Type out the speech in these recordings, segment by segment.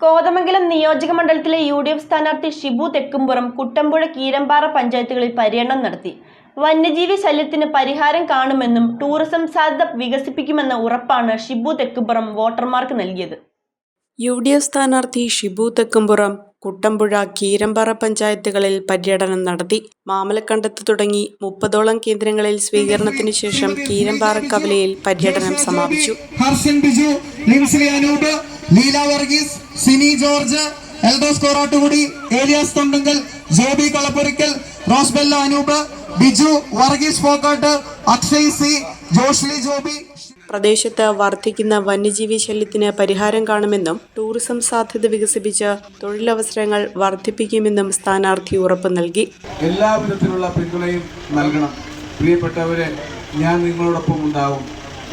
കോതമംഗലം നിയോജക മണ്ഡലത്തിലെ UDF സ്ഥാനാർത്ഥി ഷിബു തെക്കുംപുറം കുട്ടമ്പുഴ കീരമ്പാറ പഞ്ചായത്തുകളിൽ പര്യടനം നടത്തി. വന്യജീവി ശല്യത്തിന് പരിഹാരം കാണുമെന്നും ടൂറിസം സാധ്യത വികസിപ്പിക്കുമെന്ന ഉറപ്പാണ് ഷിബു തെക്കുംപുറം വോട്ടർമാർക്ക് നൽകിയത്. UDF സ്ഥാനാർത്ഥി ഷിബു തെക്കുംപുറം കുട്ടമ്പുഴ കീരമ്പാറ പഞ്ചായത്തുകളിൽ പര്യടനം നടത്തി. മാമലക്കണ്ടത്ത് തുടങ്ങി 30ഓളം കേന്ദ്രങ്ങളിൽ സ്വീകരണത്തിനു ശേഷം കീരമ്പാറ കവലയിൽ പര്യടനം സമാപിച്ചു. ലീല വർഗീസ്, സിനി ജോർജ്, എൽദോസ് കോറാട്ടുകുടി, ഏലിയാസ് തൊണ്ടുങ്കൽ, ജോബി കളപ്പുരിക്കൽ, റോസ്ബെല്ല അനൂപ്, ബിജു വർഗീസ് ഫോക്കാട്ട്, അക്ഷയ് സി, ജോഷ്ലി ജോബി. പ്രദേശത്ത് വർദ്ധിക്കുന്ന വന്യജീവി ശല്യത്തിന് പരിഹാരം കാണുമെന്നും ടൂറിസം സാധ്യത വികസിപ്പിച്ച് തൊഴിലവസരങ്ങൾ വർദ്ധിപ്പിക്കുമെന്നും സ്ഥാനാർത്ഥി ഉറപ്പ് നൽകി. എല്ലാവിധത്തിലുള്ള പിന്തുണയും നൽകണം. പ്രിയപ്പെട്ടവരെ, ഞാൻ നിങ്ങളോടൊപ്പം ഉണ്ടാവും.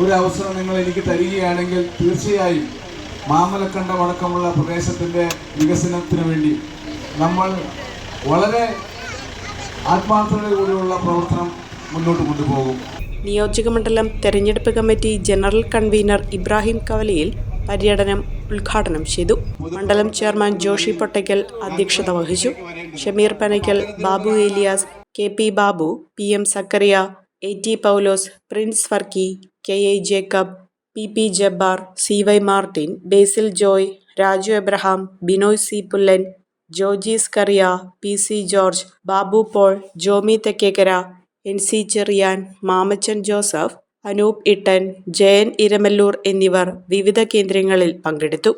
ഒരു അവസരം നിങ്ങൾ എനിക്ക് തരികയാണെങ്കിൽ തീർച്ചയായും മാമലക്കണ്ടം അടക്കമുള്ള പ്രദേശത്തിൻ്റെ വികസനത്തിന് വേണ്ടി നമ്മൾ വളരെ ആത്മാർത്ഥതയോടെയുള്ള പ്രവർത്തനം മുന്നോട്ട് കൊണ്ടുപോകും. നിയോജകമണ്ഡലം തെരഞ്ഞെടുപ്പ് കമ്മിറ്റി ജനറൽ കൺവീനർ ഇബ്രാഹിം കവലയിൽ പര്യടനം ഉദ്ഘാടനം ചെയ്തു. മണ്ഡലം ചെയർമാൻ ജോഷി പൊട്ടയ്ക്കൽ അധ്യക്ഷത വഹിച്ചു. Shameer Panaykkal, Babu Eliyas, KP Babu, PM Sakkariya, AT Paulose, Prince Farkki, KI Jacob, PP Jabbar, CY Martin, Basil Joy, Raju Abraham, Binoy C Pullan, Jojees Kariya, PC George, Babu Paul, Jomy Thekkekkara, NC Cheriyan, Mamachan Joseph, Anoop Ittan, Jayan Eramallur എന്നിവർ വിവിധ കേന്ദ്രങ്ങളിൽ പങ്കെടുത്തു.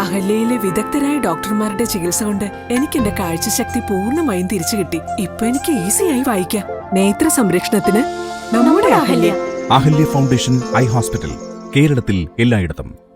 അഹല്യയിലെ വിദഗ്ധരായ ഡോക്ടർമാരുടെ ചികിത്സ കൊണ്ട് എനിക്ക് എന്റെ കാഴ്ചശക്തി പൂർണ്ണമായും തിരിച്ചു കിട്ടി. ഇപ്പൊ എനിക്ക് ഈസിയായി വായിക്കാം. നേത്ര സംരക്ഷണത്തിന് നമ്മുടെ Ahalya. Ahalya foundation eye hospital, കേരളത്തിൽ എല്ലായിടത്തും.